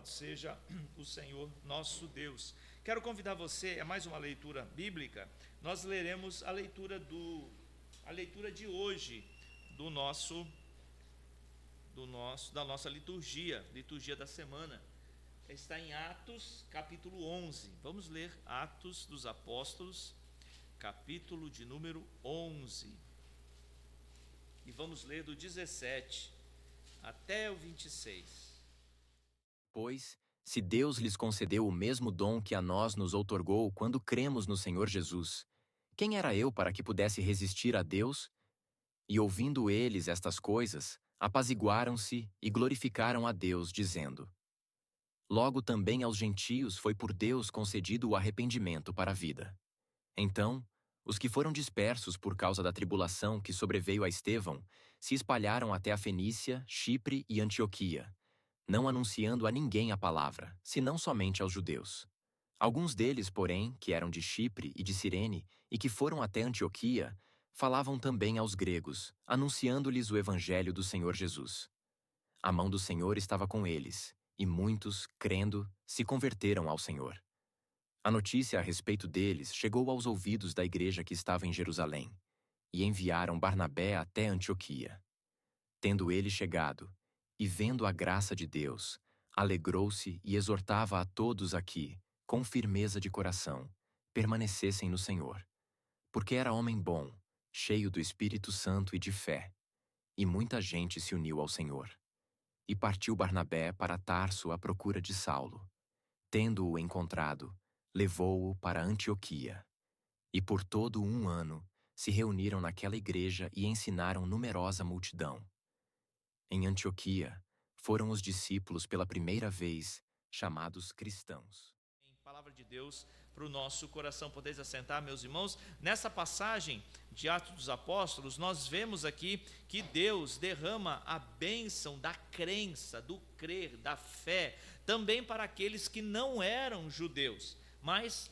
Louvado seja o Senhor nosso Deus. Quero convidar você, é mais uma leitura bíblica. Nós leremos a leitura de hoje da nossa liturgia da semana. Está em Atos, capítulo 11. Vamos ler Atos dos Apóstolos, capítulo de número 11. E vamos ler do 17 até o 26. Pois, se Deus lhes concedeu o mesmo dom que a nós nos outorgou quando cremos no Senhor Jesus, quem era eu para que pudesse resistir a Deus? E ouvindo eles estas coisas, apaziguaram-se e glorificaram a Deus, dizendo: Logo também aos gentios foi por Deus concedido o arrependimento para a vida. Então, os que foram dispersos por causa da tribulação que sobreveio a Estevão, se espalharam até a Fenícia, Chipre e Antioquia, não anunciando a ninguém a palavra, senão somente aos judeus. Alguns deles, porém, que eram de Chipre e de Cirene, e que foram até Antioquia, falavam também aos gregos, anunciando-lhes o evangelho do Senhor Jesus. A mão do Senhor estava com eles, e muitos, crendo, se converteram ao Senhor. A notícia a respeito deles chegou aos ouvidos da igreja que estava em Jerusalém, e enviaram Barnabé até Antioquia. Tendo ele chegado, e vendo a graça de Deus, alegrou-se e exortava a todos aqui, com firmeza de coração, permanecessem no Senhor. Porque era homem bom, cheio do Espírito Santo e de fé, e muita gente se uniu ao Senhor. E partiu Barnabé para Tarso à procura de Saulo. Tendo-o encontrado, levou-o para Antioquia. E por todo 1 ano se reuniram naquela igreja e ensinaram numerosa multidão. Em Antioquia, foram os discípulos pela primeira vez chamados cristãos. Em palavra de Deus para o nosso coração. Podeis assentar, meus irmãos. Nessa passagem de Atos dos Apóstolos, nós vemos aqui que Deus derrama a bênção da crença, do crer, da fé, também para aqueles que não eram judeus, mas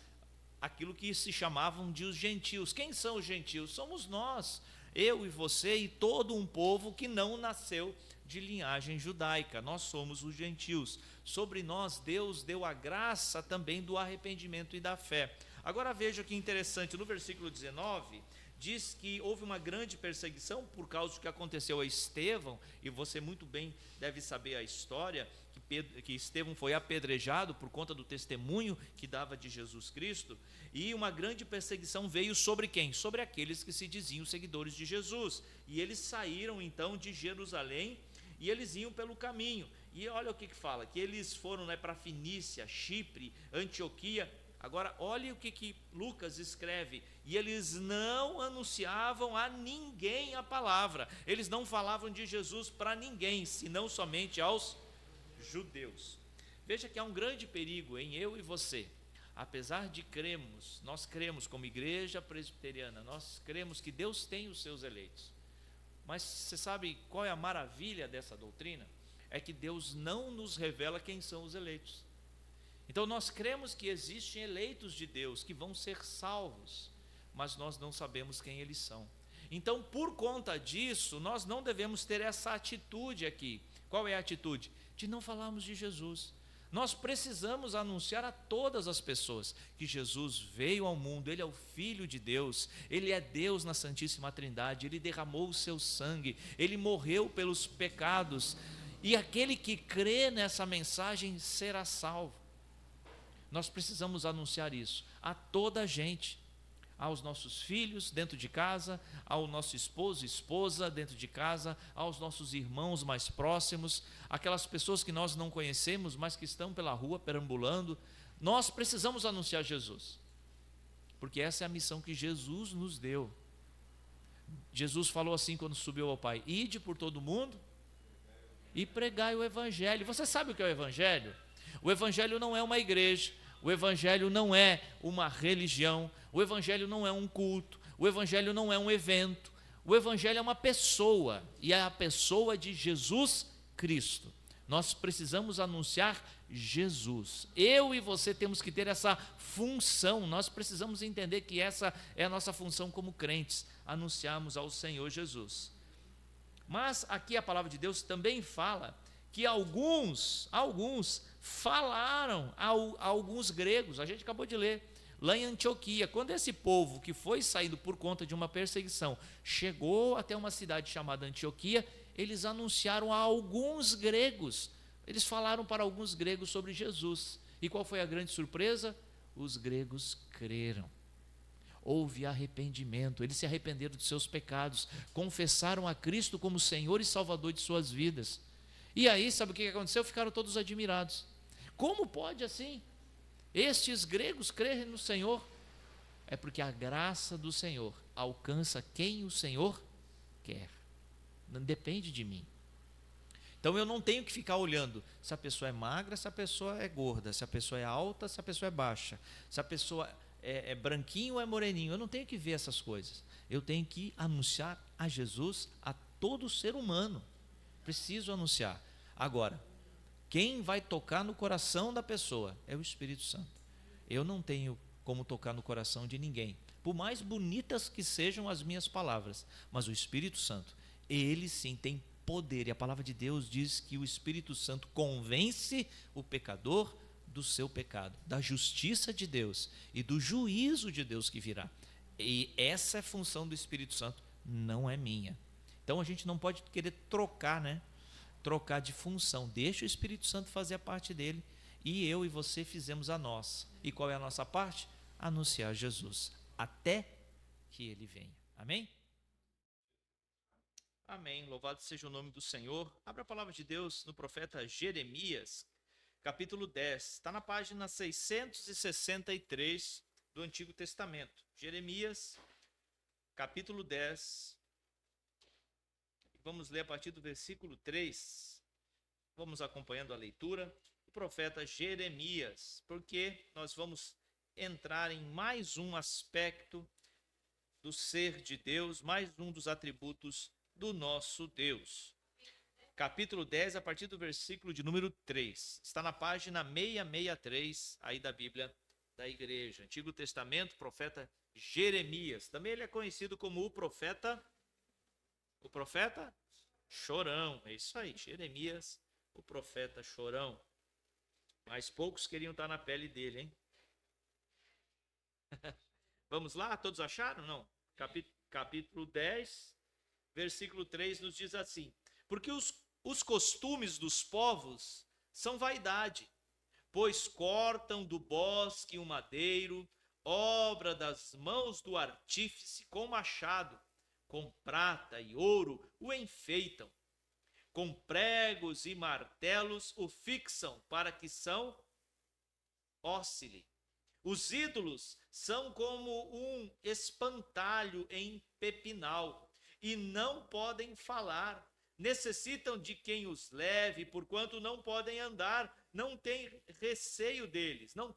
aquilo que se chamavam de os gentios. Quem são os gentios? Somos nós, eu e você e todo um povo que não nasceu de linhagem judaica. Nós somos os gentios. Sobre nós Deus deu a graça também do arrependimento e da fé. Agora veja que interessante, no versículo 19 diz que houve uma grande perseguição por causa do que aconteceu a Estevão, e você muito bem deve saber a história, que Estevão foi apedrejado por conta do testemunho que dava de Jesus Cristo, e uma grande perseguição veio sobre quem? Sobre aqueles que se diziam seguidores de Jesus, e eles saíram então de Jerusalém, e eles iam pelo caminho, e olha o que fala, que eles foram para Fenícia, Chipre, Antioquia. Agora, olhe o que Lucas escreve: e eles não anunciavam a ninguém a palavra, eles não falavam de Jesus para ninguém, senão somente aos judeus. Veja que há um grande perigo em eu e você, apesar de nós cremos como igreja presbiteriana, nós cremos que Deus tem os seus eleitos, mas você sabe qual é a maravilha dessa doutrina? É que Deus não nos revela quem são os eleitos. Então nós cremos que existem eleitos de Deus que vão ser salvos, mas nós não sabemos quem eles são. Então, por conta disso, nós não devemos ter essa atitude aqui. Qual é a atitude? De não falarmos de Jesus. Nós precisamos anunciar a todas as pessoas que Jesus veio ao mundo, Ele é o Filho de Deus, Ele é Deus na Santíssima Trindade, Ele derramou o seu sangue, Ele morreu pelos pecados, e aquele que crê nessa mensagem será salvo. Nós precisamos anunciar isso a toda a gente, aos nossos filhos dentro de casa, ao nosso esposo e esposa dentro de casa, aos nossos irmãos mais próximos, aquelas pessoas que nós não conhecemos, mas que estão pela rua perambulando. Nós precisamos anunciar Jesus, porque essa é a missão que Jesus nos deu. Jesus falou assim quando subiu ao Pai: ide por todo mundo e pregai o Evangelho. Você sabe o que é o Evangelho? O Evangelho não é uma igreja, o Evangelho não é uma religião, o Evangelho não é um culto, o Evangelho não é um evento, o Evangelho é uma pessoa, e é a pessoa de Jesus Cristo. Nós precisamos anunciar Jesus. Eu e você temos que ter essa função, nós precisamos entender que essa é a nossa função como crentes, anunciarmos ao Senhor Jesus. Mas aqui a palavra de Deus também fala que alguns falaram a alguns gregos. A gente acabou de ler lá em Antioquia, quando esse povo que foi saindo por conta de uma perseguição chegou até uma cidade chamada Antioquia, eles anunciaram a alguns gregos, eles falaram para alguns gregos sobre Jesus. E qual foi a grande surpresa? Os gregos creram. Houve arrependimento, eles se arrependeram dos seus pecados, confessaram a Cristo como Senhor e Salvador de suas vidas. E aí, sabe o que aconteceu? Ficaram todos admirados. Como pode assim? Estes gregos crerem no Senhor? É porque a graça do Senhor alcança quem o Senhor quer. Não depende de mim. Então eu não tenho que ficar olhando se a pessoa é magra, se a pessoa é gorda, se a pessoa é alta, se a pessoa é baixa, se a pessoa é branquinho ou é moreninho. Eu não tenho que ver essas coisas. Eu tenho que anunciar a Jesus a todo ser humano. Preciso anunciar. Agora, quem vai tocar no coração da pessoa é o Espírito Santo. Eu não tenho como tocar no coração de ninguém, por mais bonitas que sejam as minhas palavras, mas o Espírito Santo, ele sim tem poder, e a palavra de Deus diz que o Espírito Santo convence o pecador do seu pecado, da justiça de Deus e do juízo de Deus que virá. E essa é a função do Espírito Santo, não é minha. Então a gente não pode querer trocar, trocar de função. Deixa o Espírito Santo fazer a parte dele, e eu e você fizemos a nossa. E qual é a nossa parte? Anunciar Jesus, até que ele venha. Amém? Amém. Louvado seja o nome do Senhor. Abra a palavra de Deus no profeta Jeremias, capítulo 10. Está na página 663 do Antigo Testamento. Jeremias, capítulo 10. Vamos ler a partir do versículo 3. Vamos acompanhando a leitura. O profeta Jeremias, porque nós vamos entrar em mais um aspecto do ser de Deus, mais um dos atributos do nosso Deus. Capítulo 10, a partir do versículo de número 3. Está na página 663 aí da Bíblia da Igreja. Antigo Testamento, profeta Jeremias. Também ele é conhecido como o profeta chorão. É isso aí, Jeremias, o profeta chorão. Mas poucos queriam estar na pele dele, hein? Vamos lá, todos acharam? Não. Capítulo 10, versículo 3 nos diz assim: porque os costumes dos povos são vaidade, pois cortam do bosque um madeiro, obra das mãos do artífice, com machado, com prata e ouro o enfeitam, com pregos e martelos o fixam, para que oscile. Os ídolos são como um espantalho em pepinal, e não podem falar. Necessitam de quem os leve, porquanto não podem andar. Não tem receio deles. Não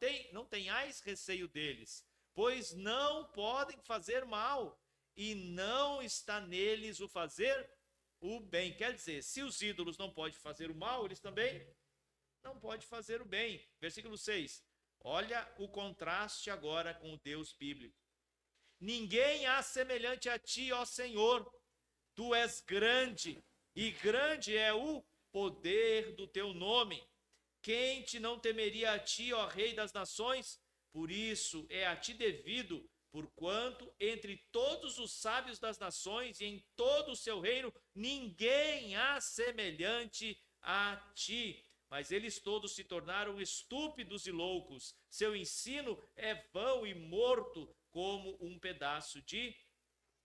tenhais receio deles, pois não podem fazer mal, e não está neles o fazer o bem. Quer dizer, se os ídolos não podem fazer o mal, eles também não podem fazer o bem. Versículo 6. Olha o contraste agora com o Deus bíblico. Ninguém há semelhante a ti, ó Senhor. Tu és grande, e grande é o poder do teu nome. Quem te não temeria a ti, ó Rei das nações? Por isso é a ti devido, porquanto entre todos os sábios das nações e em todo o seu reino, ninguém há semelhante a ti. Mas eles todos se tornaram estúpidos e loucos. Seu ensino é vão e morto como um pedaço de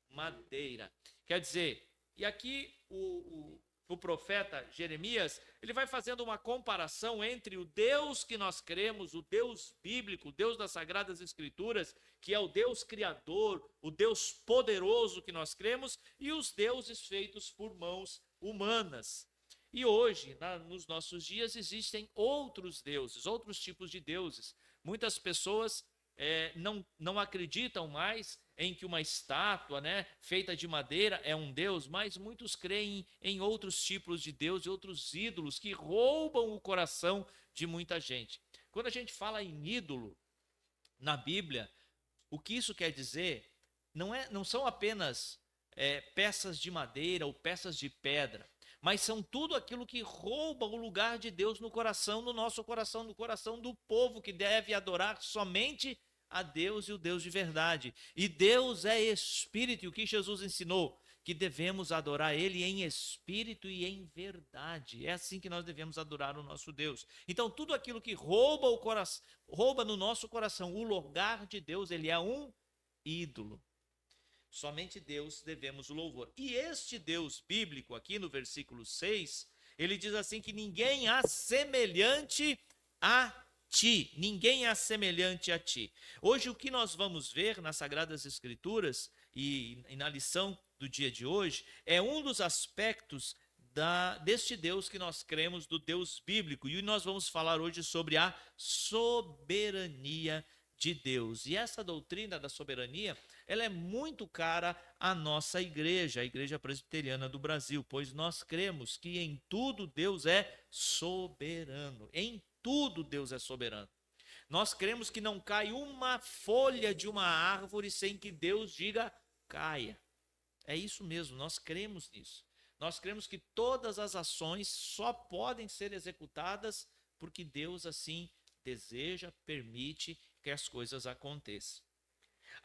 madeira. Quer dizer, e aqui o profeta Jeremias, ele vai fazendo uma comparação entre o Deus que nós cremos, o Deus bíblico, o Deus das Sagradas Escrituras, que é o Deus criador, o Deus poderoso que nós cremos, e os deuses feitos por mãos humanas. E hoje, nos nossos dias, existem outros deuses, outros tipos de deuses. Muitas pessoas não acreditam mais em que uma estátua, feita de madeira é um deus, mas muitos creem em outros tipos de deus e outros ídolos que roubam o coração de muita gente. Quando a gente fala em ídolo na Bíblia, o que isso quer dizer não são apenas peças de madeira ou peças de pedra, mas são tudo aquilo que rouba o lugar de Deus no coração, no nosso coração, no coração do povo que deve adorar somente a Deus e o Deus de verdade. E Deus é espírito, e o que Jesus ensinou? Que devemos adorar Ele em espírito e em verdade. É assim que nós devemos adorar o nosso Deus. Então, tudo aquilo que rouba o coração, rouba no nosso coração o lugar de Deus, ele é um ídolo. Somente Deus devemos o louvor. E este Deus bíblico, aqui no versículo 6, ele diz assim que ninguém há semelhante a ti. Ninguém há semelhante a ti. Hoje o que nós vamos ver nas Sagradas Escrituras e na lição do dia de hoje é um dos aspectos deste Deus que nós cremos, do Deus bíblico. E nós vamos falar hoje sobre a soberania de Deus. E essa doutrina da soberania, ela é muito cara à nossa igreja, a Igreja Presbiteriana do Brasil, pois nós cremos que em tudo Deus é soberano. Em tudo Deus é soberano. Nós cremos que não cai uma folha de uma árvore sem que Deus diga caia. É isso mesmo, nós cremos nisso. Nós cremos que todas as ações só podem ser executadas porque Deus assim deseja, permite que as coisas aconteçam.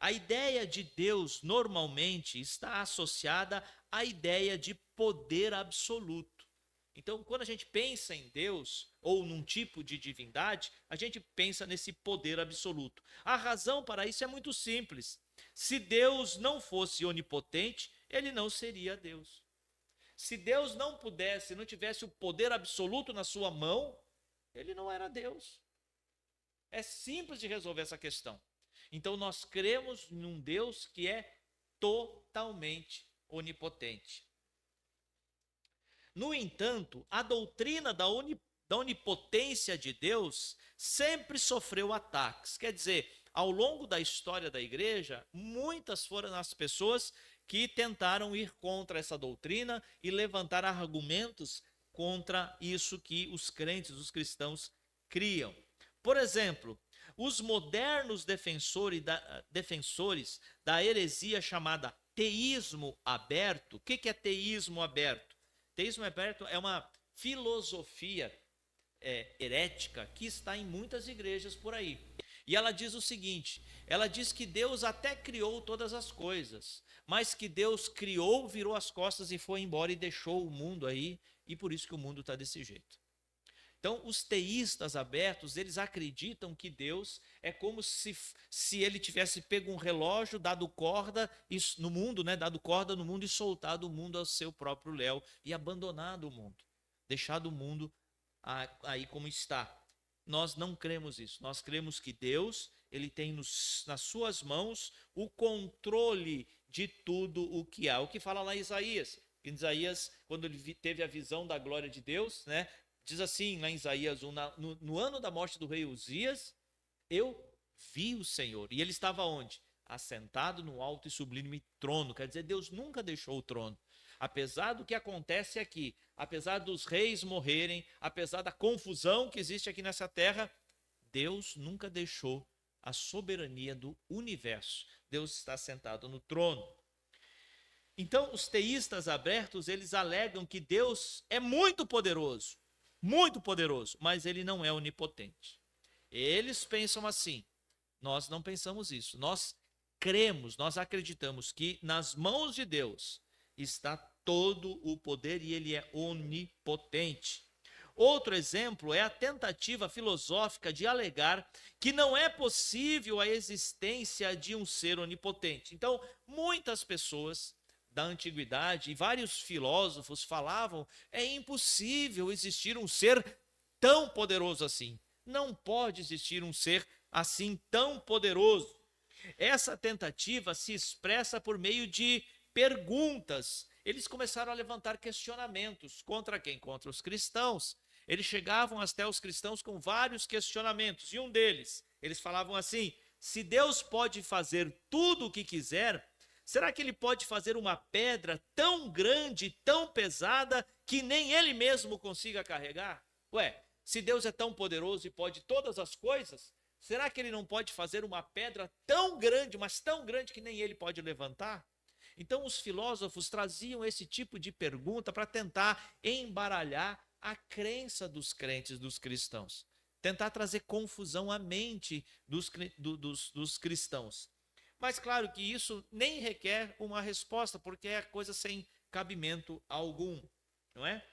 A ideia de Deus normalmente está associada à ideia de poder absoluto. Então, quando a gente pensa em Deus ou num tipo de divindade, a gente pensa nesse poder absoluto. A razão para isso é muito simples. Se Deus não fosse onipotente, ele não seria Deus. Se Deus não pudesse, não tivesse o poder absoluto na sua mão, ele não era Deus. É simples de resolver essa questão. Então nós cremos num Deus que é totalmente onipotente. No entanto, a doutrina da onipotência de Deus sempre sofreu ataques. Quer dizer, ao longo da história da igreja, muitas foram as pessoas que tentaram ir contra essa doutrina e levantar argumentos contra isso que os crentes, os cristãos, criam. Por exemplo, os modernos defensores da heresia chamada teísmo aberto. O que é teísmo aberto? Teísmo aberto é uma filosofia herética que está em muitas igrejas por aí. E ela diz o seguinte, ela diz que Deus até criou todas as coisas, mas que Deus criou, virou as costas e foi embora e deixou o mundo aí, e por isso que o mundo está desse jeito. Então, os teístas abertos, eles acreditam que Deus é como se ele tivesse pego um relógio, dado corda no mundo, dado corda no mundo e soltado o mundo ao seu próprio léu e abandonado o mundo, deixado o mundo aí como está. Nós não cremos isso. Nós cremos que Deus, ele tem nas suas mãos o controle de tudo o que há. O que fala lá em Isaías? Em Isaías, quando ele teve a visão da glória de Deus, diz assim lá em Isaías 1, no ano da morte do rei Uzias, eu vi o Senhor. E ele estava onde? Assentado no alto e sublime trono. Quer dizer, Deus nunca deixou o trono. Apesar do que acontece aqui, apesar dos reis morrerem, apesar da confusão que existe aqui nessa terra, Deus nunca deixou a soberania do universo. Deus está sentado no trono. Então, os teístas abertos, eles alegam que Deus é muito poderoso, mas ele não é onipotente. Eles pensam assim, nós não pensamos isso. Nós cremos, nós acreditamos que nas mãos de Deus está todo o poder e ele é onipotente. Outro exemplo é a tentativa filosófica de alegar que não é possível a existência de um ser onipotente. Então, muitas pessoas da antiguidade e vários filósofos falavam: é impossível existir um ser tão poderoso assim. Não pode existir um ser assim tão poderoso. Essa tentativa se expressa por meio de perguntas. Eles começaram a levantar questionamentos. Contra quem? Contra os cristãos. Eles chegavam até os cristãos com vários questionamentos. E um deles, eles falavam assim: se Deus pode fazer tudo o que quiser, será que ele pode fazer uma pedra tão grande, tão pesada, que nem ele mesmo consiga carregar? Ué, se Deus é tão poderoso e pode todas as coisas, será que ele não pode fazer uma pedra tão grande, mas tão grande que nem ele pode levantar? Então os filósofos traziam esse tipo de pergunta para tentar embaralhar a crença dos crentes, dos cristãos. Tentar trazer confusão à mente dos cristãos. Mas claro que isso nem requer uma resposta, porque é coisa sem cabimento algum, não é?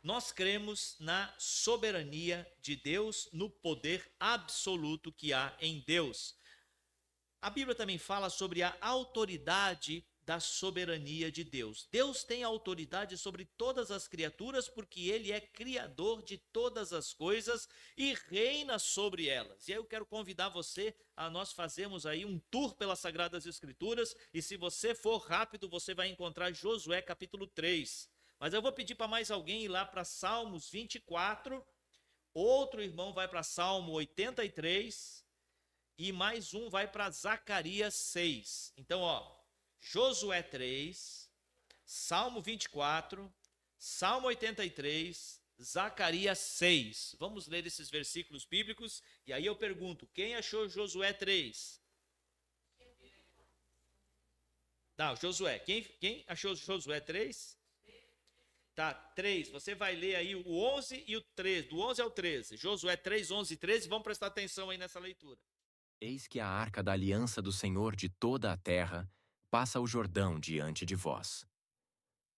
Nós cremos na soberania de Deus, no poder absoluto que há em Deus. A Bíblia também fala sobre a autoridade da soberania de Deus. Deus tem autoridade sobre todas as criaturas porque ele é criador de todas as coisas e reina sobre elas. E aí eu quero convidar você a nós fazermos aí um tour pelas Sagradas Escrituras, e se você for rápido, você vai encontrar Josué capítulo 3. Mas eu vou pedir para mais alguém ir lá para Salmos 24, outro irmão vai para Salmo 83 e mais um vai para Zacarias 6. Então, Josué 3, Salmo 24, Salmo 83, Zacarias 6. Vamos ler esses versículos bíblicos e aí eu pergunto, quem achou Josué 3? Não, Josué. Quem achou Josué 3? Tá, 3. Você vai ler aí o 11 e o 13, do 11 ao 13. Josué 3, 11 e 13. Vamos prestar atenção aí nessa leitura. Eis que a arca da aliança do Senhor de toda a terra passa o Jordão diante de vós.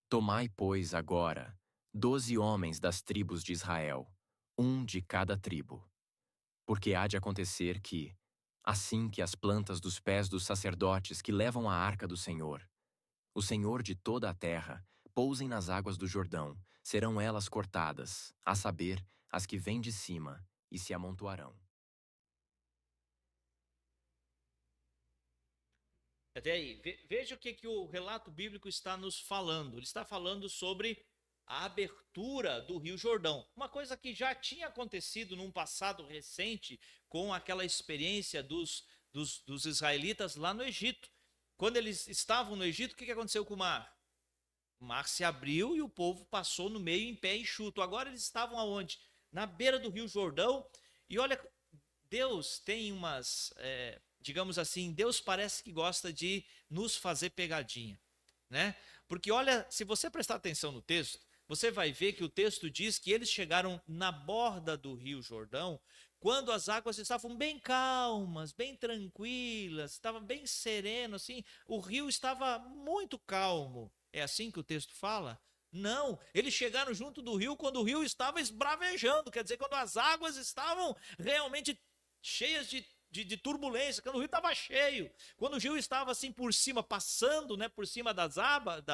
Tomai, pois, agora 12 homens das tribos de Israel, um de cada tribo. Porque há de acontecer que, assim que as plantas dos pés dos sacerdotes que levam a arca do Senhor, o Senhor de toda a terra, pousem nas águas do Jordão, serão elas cortadas, a saber, as que vêm de cima, e se amontoarão. Até aí, veja o que o relato bíblico está nos falando. Ele está falando sobre a abertura do Rio Jordão. Uma coisa que já tinha acontecido num passado recente com aquela experiência dos israelitas lá no Egito. Quando eles estavam no Egito, o que aconteceu com o mar? O mar se abriu e o povo passou no meio em pé enxuto. Agora eles estavam aonde? Na beira do Rio Jordão. E olha, Deus tem umas, digamos assim, Deus parece que gosta de nos fazer pegadinha, né? Porque olha, se você prestar atenção no texto, você vai ver que o texto diz que eles chegaram na borda do Rio Jordão quando as águas estavam bem calmas, bem tranquilas, estava bem sereno, assim, o rio estava muito calmo. É assim que o texto fala? Não, eles chegaram junto do rio quando o rio estava esbravejando, quer dizer, quando as águas estavam realmente cheias de turbulência, quando o rio estava cheio, quando o rio estava assim por cima, passando, né, por cima da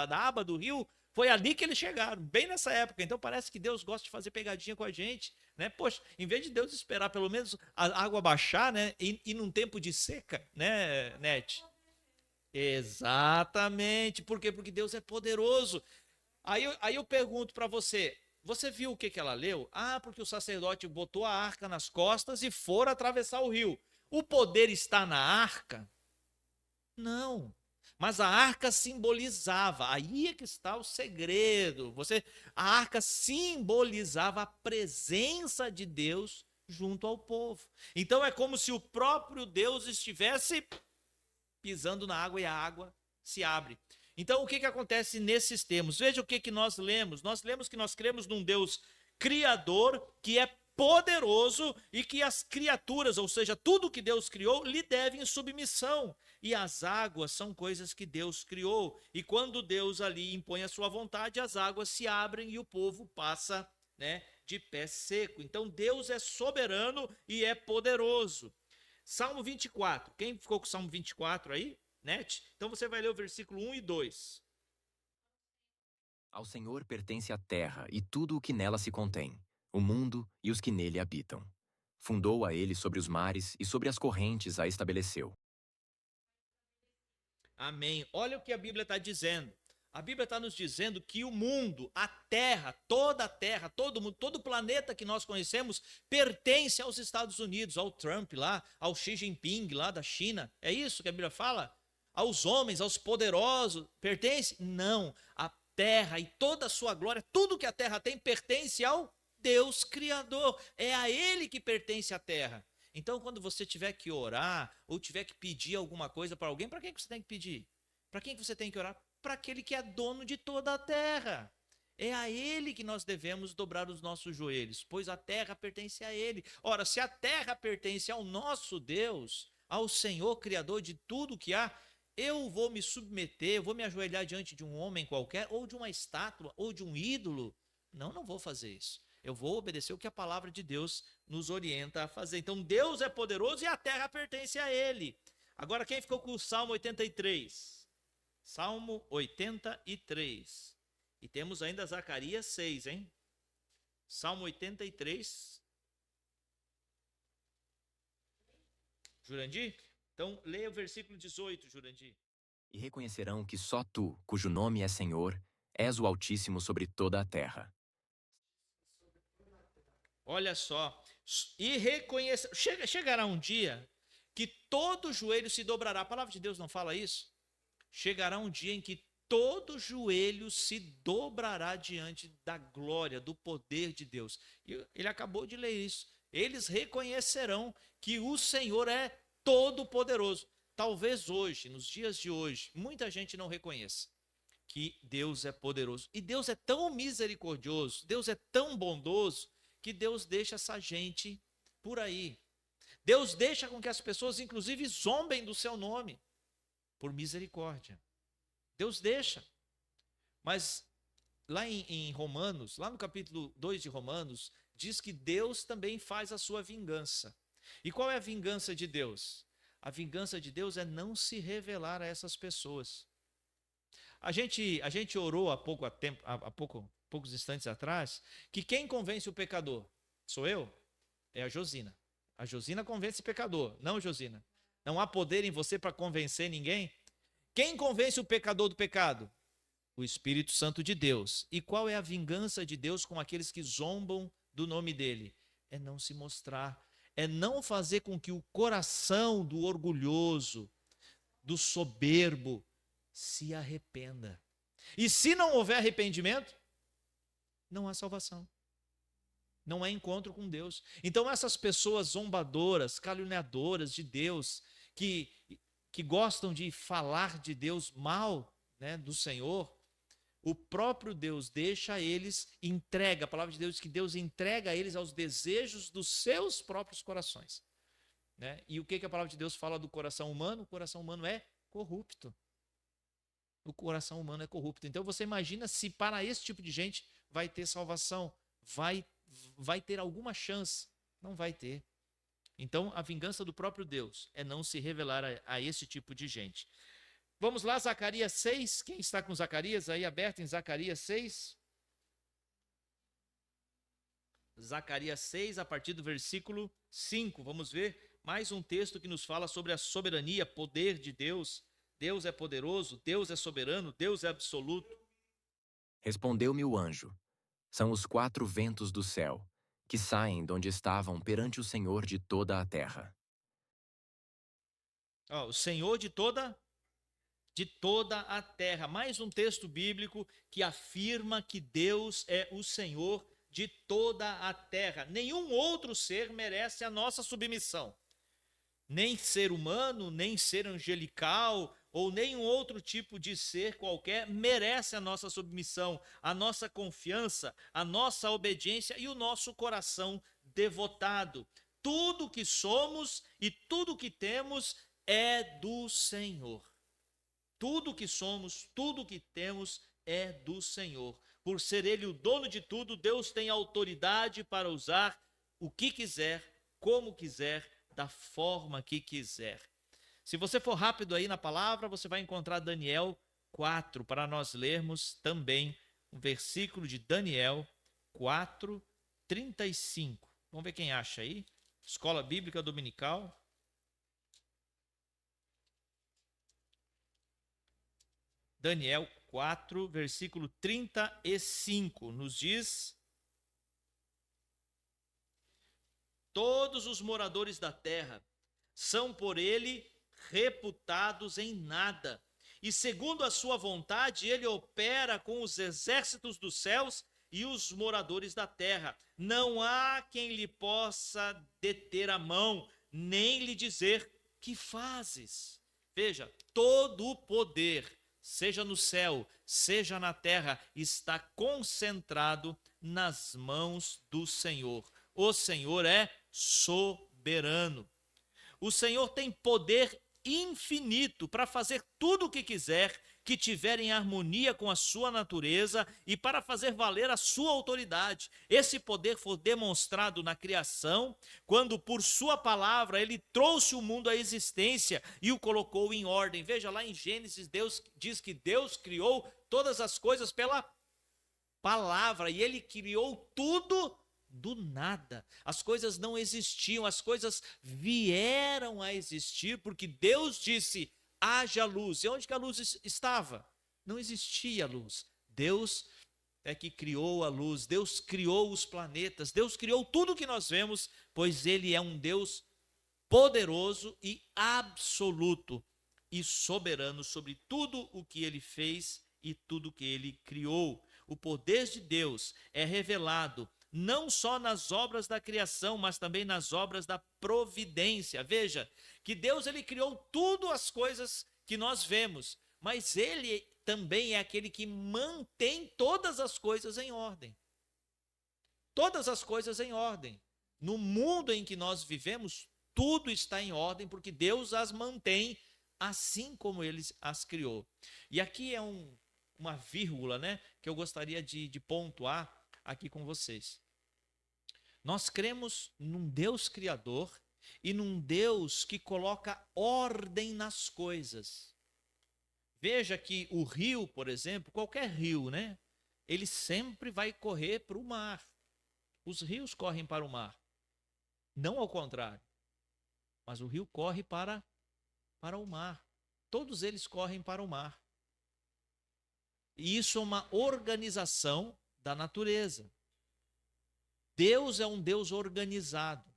aba do rio, foi ali que eles chegaram, bem nessa época. Então parece que Deus gosta de fazer pegadinha com a gente, né? Poxa, em vez de Deus esperar pelo menos a água baixar, né, e num tempo de seca, né, Nete? Exatamente. Por quê? Porque Deus é poderoso. Aí eu pergunto para você, você viu o que ela leu? Ah, porque o sacerdote botou a arca nas costas e foram atravessar o rio. O poder está na arca? Não. Mas a arca simbolizava, aí é que está o segredo. A arca simbolizava a presença de Deus junto ao povo. Então é como se o próprio Deus estivesse pisando na água e a água se abre. Então o que acontece nesses termos? Veja o que nós lemos. Nós lemos que nós cremos num Deus criador que é poderoso e que as criaturas, ou seja, tudo que Deus criou, lhe devem submissão. E as águas são coisas que Deus criou. E quando Deus ali impõe a sua vontade, as águas se abrem e o povo passa, né, de pé seco. Então Deus é soberano e é poderoso. Salmo 24. Quem ficou com o Salmo 24 aí? Net? Então você vai ler o versículo 1 e 2. Ao Senhor pertence a terra e tudo o que nela se contém, o mundo e os que nele habitam. Fundou a ele sobre os mares e sobre as correntes a estabeleceu. Amém. Olha o que a Bíblia está dizendo. A Bíblia está nos dizendo que o mundo, a terra, todo mundo, todo o planeta que nós conhecemos pertence aos Estados Unidos, ao Trump lá, ao Xi Jinping lá da China. É isso que a Bíblia fala? Aos homens, aos poderosos, pertence? Não. A terra e toda a sua glória, tudo que a terra tem pertence ao Deus Criador. É a Ele que pertence a terra. Então, quando você tiver que orar ou tiver que pedir alguma coisa para alguém, para quem que você tem que pedir? Para quem que você tem que orar? Para aquele que é dono de toda a terra. É a ele que nós devemos dobrar os nossos joelhos, pois a terra pertence a ele. Ora, se a terra pertence ao nosso Deus, ao Senhor Criador de tudo que há, eu vou me submeter, eu vou me ajoelhar diante de um homem qualquer, ou de uma estátua, ou de um ídolo? Não, não vou fazer isso. Eu vou obedecer o que a palavra de Deus nos orienta a fazer. Então, Deus é poderoso e a terra pertence a ele. Agora, quem ficou com o Salmo 83? Salmo 83. E temos ainda Zacarias 6, hein? Salmo 83. Jurandir? Então, leia o versículo 18, Jurandir. E reconhecerão que só tu, cujo nome é Senhor, és o Altíssimo sobre toda a terra. Olha só. E reconhecer. Chegará um dia que todo joelho se dobrará. A palavra de Deus não fala isso? Chegará um dia em que todo joelho se dobrará diante da glória, do poder de Deus. E ele acabou de ler isso. Eles reconhecerão que o Senhor é todo-poderoso. Talvez hoje, nos dias de hoje, muita gente não reconheça que Deus é poderoso. E Deus é tão misericordioso, Deus é tão bondoso, que Deus deixa essa gente por aí. Deus deixa com que as pessoas, inclusive, zombem do seu nome, por misericórdia. Deus deixa. Mas lá em Romanos, lá no capítulo 2 de Romanos, diz que Deus também faz a sua vingança. E qual é a vingança de Deus? A vingança de Deus é não se revelar a essas pessoas. A gente orou há poucos instantes atrás, que quem convence o pecador? Sou eu? É a Josina. A Josina convence o pecador, não, Josina. Não há poder em você para convencer ninguém. Quem convence o pecador do pecado? O Espírito Santo de Deus. E qual é a vingança de Deus com aqueles que zombam do nome dele? É não se mostrar, é não fazer com que o coração do orgulhoso, do soberbo, se arrependa. E se não houver arrependimento, não há salvação. Não há encontro com Deus. Então essas pessoas zombadoras, caluniadoras de Deus, que gostam de falar de Deus mal, né, do Senhor, o próprio Deus deixa eles, entrega, a palavra de Deus diz que Deus entrega eles aos desejos dos seus próprios corações. Né? E o que a palavra de Deus fala do coração humano? O coração humano é corrupto. O coração humano é corrupto. Então você imagina se para esse tipo de gente vai ter salvação, vai ter alguma chance? Não vai ter. Então a vingança do próprio Deus é não se revelar a esse tipo de gente. Vamos lá, Zacarias 6. Quem está com Zacarias aí aberto em Zacarias 6? Zacarias 6, a partir do versículo 5. Vamos ver mais um texto que nos fala sobre a soberania, poder de Deus. Deus é poderoso, Deus é soberano, Deus é absoluto. Respondeu-me o anjo: são os 4 ventos do céu, que saem de onde estavam perante o Senhor de toda a terra. O Senhor de toda a terra. Mais um texto bíblico que afirma que Deus é o Senhor de toda a terra. Nenhum outro ser merece a nossa submissão. Nem ser humano, nem ser angelical, ou nenhum outro tipo de ser qualquer merece a nossa submissão, a nossa confiança, a nossa obediência e o nosso coração devotado. Tudo que somos e tudo que temos é do Senhor. Tudo que somos, tudo que temos é do Senhor. Por ser Ele o dono de tudo, Deus tem autoridade para usar o que quiser, como quiser, da forma que quiser. Se você for rápido aí na palavra, você vai encontrar Daniel 4, para nós lermos também um versículo de Daniel 4, 35. Vamos ver quem acha aí. Escola Bíblica Dominical. Daniel 4, versículo 35, nos diz: todos os moradores da terra são por ele reputados em nada, e segundo a sua vontade ele opera com os exércitos dos céus e os moradores da terra. Não há quem lhe possa deter a mão, nem lhe dizer: que fazes? Veja, todo o poder seja no céu, seja na terra, está concentrado nas mãos do Senhor. O Senhor é soberano. O Senhor tem poder infinito para fazer tudo o que quiser, que tiver em harmonia com a sua natureza e para fazer valer a sua autoridade. Esse poder foi demonstrado na criação, quando por sua palavra ele trouxe o mundo à existência e o colocou em ordem. Veja lá em Gênesis, Deus diz que Deus criou todas as coisas pela palavra e ele criou tudo do nada. As coisas não existiam, as coisas vieram a existir porque Deus disse: haja luz. E onde que a luz estava? Não existia luz. Deus é que criou a luz, Deus criou os planetas, Deus criou tudo que nós vemos, pois Ele é um Deus poderoso e absoluto e soberano sobre tudo o que Ele fez e tudo o que Ele criou. O poder de Deus é revelado não só nas obras da criação, mas também nas obras da providência. Veja, que Deus ele criou tudo as coisas que nós vemos, mas ele também é aquele que mantém todas as coisas em ordem. Todas as coisas em ordem. No mundo em que nós vivemos, tudo está em ordem, porque Deus as mantém assim como ele as criou. E aqui é uma vírgula, né, que eu gostaria de pontuar aqui com vocês. Nós cremos num Deus criador e num Deus que coloca ordem nas coisas. Veja que o rio, por exemplo, qualquer rio, né? Ele sempre vai correr para o mar. Os rios correm para o mar. Não ao contrário. Mas o rio corre para o mar. Todos eles correm para o mar. E isso é uma organização da natureza. Deus é um Deus organizado.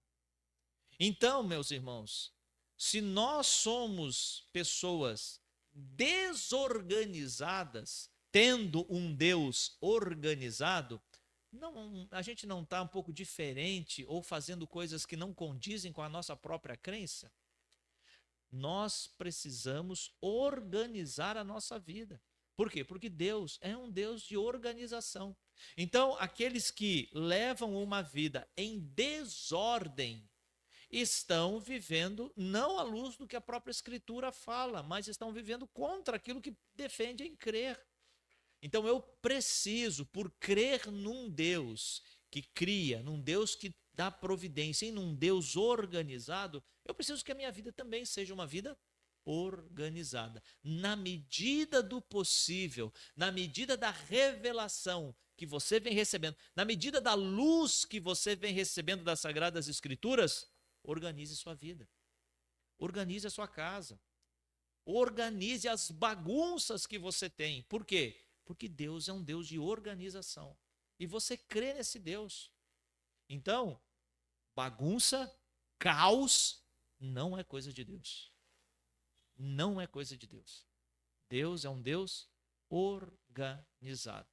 Então, meus irmãos, se nós somos pessoas desorganizadas, tendo um Deus organizado, a gente não está um pouco diferente ou fazendo coisas que não condizem com a nossa própria crença? Nós precisamos organizar a nossa vida. Por quê? Porque Deus é um Deus de organização. Então, aqueles que levam uma vida em desordem estão vivendo não à luz do que a própria Escritura fala, mas estão vivendo contra aquilo que defendem crer. Então, eu preciso, por crer num Deus que cria, num Deus que dá providência, e num Deus organizado, eu preciso que a minha vida também seja uma vida organizada, na medida do possível, na medida da revelação que você vem recebendo, na medida da luz que você vem recebendo das Sagradas Escrituras. Organize sua vida, organize a sua casa, organize as bagunças que você tem. Por quê? Porque Deus é um Deus de organização e você crê nesse Deus. Então, bagunça, caos, não é coisa de Deus. Não é coisa de Deus. Deus é um Deus organizado.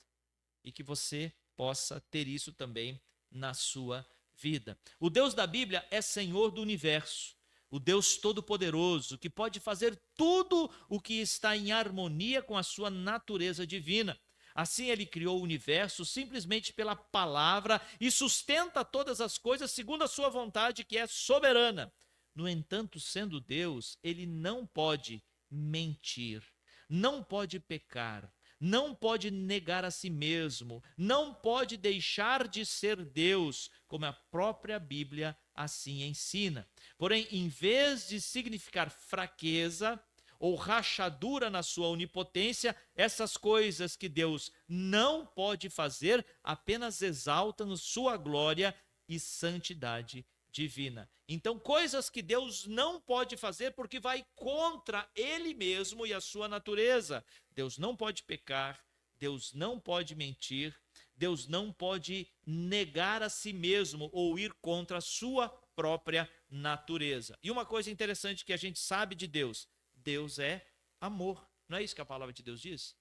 E que você possa ter isso também na sua vida. O Deus da Bíblia é Senhor do universo, o Deus todo-poderoso, que pode fazer tudo o que está em harmonia com a sua natureza divina. Assim ele criou o universo simplesmente pela palavra e sustenta todas as coisas segundo a sua vontade, que é soberana. No entanto, sendo Deus, ele não pode mentir, não pode pecar, não pode negar a si mesmo, não pode deixar de ser Deus, como a própria Bíblia assim ensina. Porém, em vez de significar fraqueza ou rachadura na sua onipotência, essas coisas que Deus não pode fazer apenas exaltam sua glória e santidade divina. Então, coisas que Deus não pode fazer porque vai contra Ele mesmo e a sua natureza. Deus não pode pecar, Deus não pode mentir, Deus não pode negar a si mesmo ou ir contra a sua própria natureza. E uma coisa interessante que a gente sabe de Deus: Deus é amor. Não é isso que a palavra de Deus diz?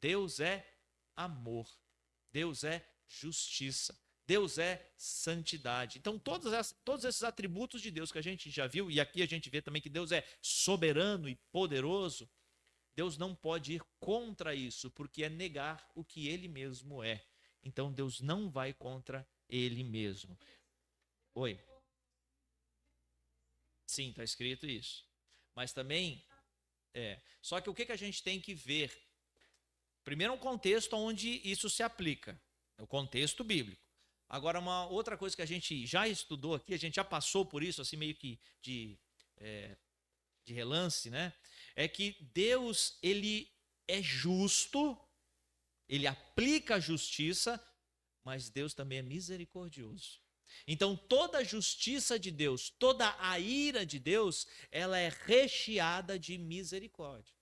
Deus é amor. Deus é justiça. Deus é santidade. Então, todos esses atributos de Deus que a gente já viu, e aqui a gente vê também que Deus é soberano e poderoso, Deus não pode ir contra isso, porque é negar o que ele mesmo é. Então Deus não vai contra ele mesmo. Oi? Sim, está escrito isso. Mas também, só que o que a gente tem que ver? Primeiro, um contexto onde isso se aplica, é o contexto bíblico. Agora, uma outra coisa que a gente já estudou aqui, a gente já passou por isso, assim, meio que de relance, né? É que Deus, ele é justo, ele aplica a justiça, mas Deus também é misericordioso. Então, toda a justiça de Deus, toda a ira de Deus, ela é recheada de misericórdia.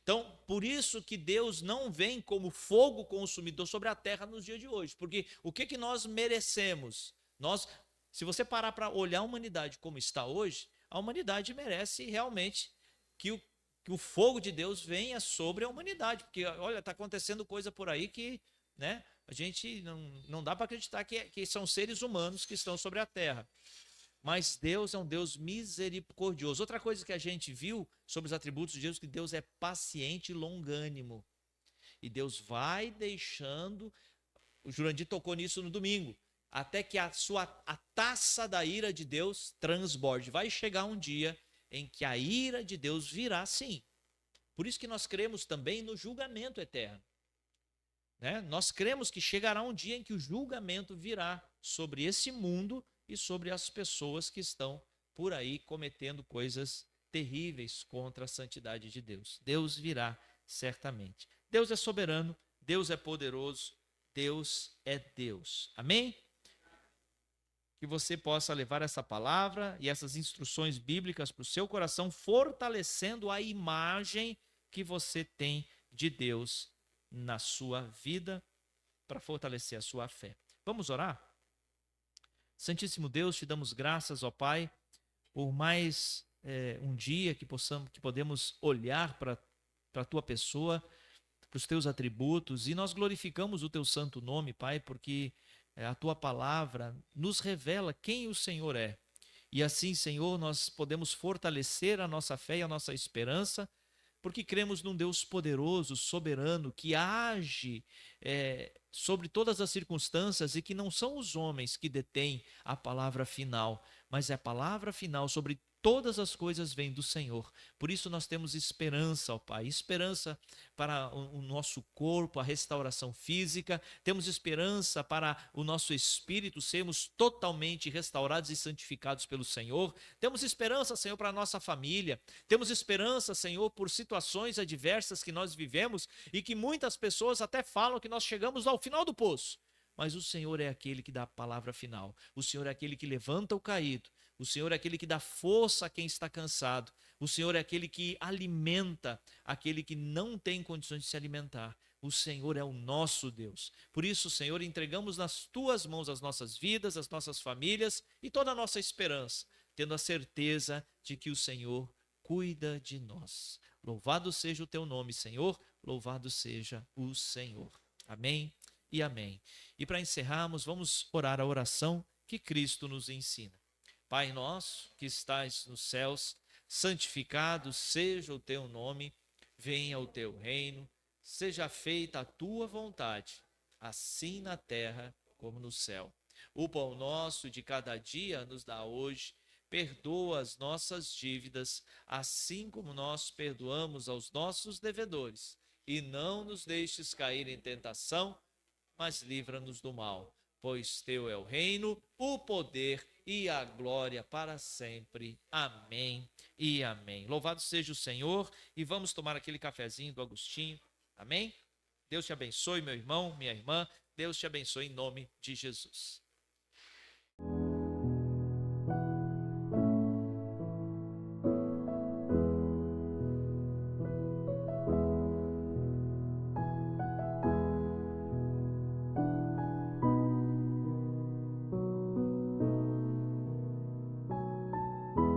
Então, por isso que Deus não vem como fogo consumidor sobre a terra nos dias de hoje. Porque o que nós merecemos? Se você parar para olhar a humanidade como está hoje, a humanidade merece realmente que o fogo de Deus venha sobre a humanidade. Porque, olha, está acontecendo coisa por aí que, né, a gente não dá para acreditar que são seres humanos que estão sobre a terra. Mas Deus é um Deus misericordioso. Outra coisa que a gente viu sobre os atributos de Deus, que Deus é paciente e longânimo. E Deus vai deixando, o Jurandir tocou nisso no domingo, até que a taça da ira de Deus transborde. Vai chegar um dia em que a ira de Deus virá sim. Por isso que nós cremos também no julgamento eterno. Né? Nós cremos que chegará um dia em que o julgamento virá sobre esse mundo e sobre as pessoas que estão por aí cometendo coisas terríveis contra a santidade de Deus. Deus virá certamente. Deus é soberano, Deus é poderoso, Deus é Deus. Amém? Que você possa levar essa palavra e essas instruções bíblicas para o seu coração, fortalecendo a imagem que você tem de Deus na sua vida, para fortalecer a sua fé. Vamos orar? Santíssimo Deus, te damos graças, ó Pai, por mais um dia que podemos olhar para a tua pessoa, para os teus atributos, e nós glorificamos o teu santo nome, Pai, porque a tua palavra nos revela quem o Senhor é. E assim, Senhor, nós podemos fortalecer a nossa fé e a nossa esperança, porque cremos num Deus poderoso, soberano, que age sobre todas as circunstâncias e que não são os homens que detêm a palavra final, mas a palavra final sobre todas as coisas vem do Senhor. Por isso nós temos esperança, ó Pai, esperança para o nosso corpo, a restauração física, temos esperança para o nosso espírito sermos totalmente restaurados e santificados pelo Senhor, temos esperança, Senhor, para a nossa família, temos esperança, Senhor, por situações adversas que nós vivemos e que muitas pessoas até falam que nós chegamos ao final do poço. Mas o Senhor é aquele que dá a palavra final, o Senhor é aquele que levanta o caído, o Senhor é aquele que dá força a quem está cansado, o Senhor é aquele que alimenta aquele que não tem condições de se alimentar. O Senhor é o nosso Deus. Por isso, Senhor, entregamos nas tuas mãos as nossas vidas, as nossas famílias e toda a nossa esperança, tendo a certeza de que o Senhor cuida de nós. Louvado seja o teu nome, Senhor, louvado seja o Senhor. Amém e amém. E para encerrarmos, vamos orar a oração que Cristo nos ensina. Pai nosso que estais nos céus, santificado seja o teu nome, venha o teu reino, seja feita a tua vontade, assim na terra como no céu. O pão nosso de cada dia nos dá hoje, perdoa as nossas dívidas, assim como nós perdoamos aos nossos devedores, e não nos deixes cair em tentação, mas livra-nos do mal, pois teu é o reino, o poder e a glória para sempre. Amém e amém. Louvado seja o Senhor, e vamos tomar aquele cafezinho do Agostinho. Amém? Deus te abençoe, meu irmão, minha irmã. Deus te abençoe em nome de Jesus.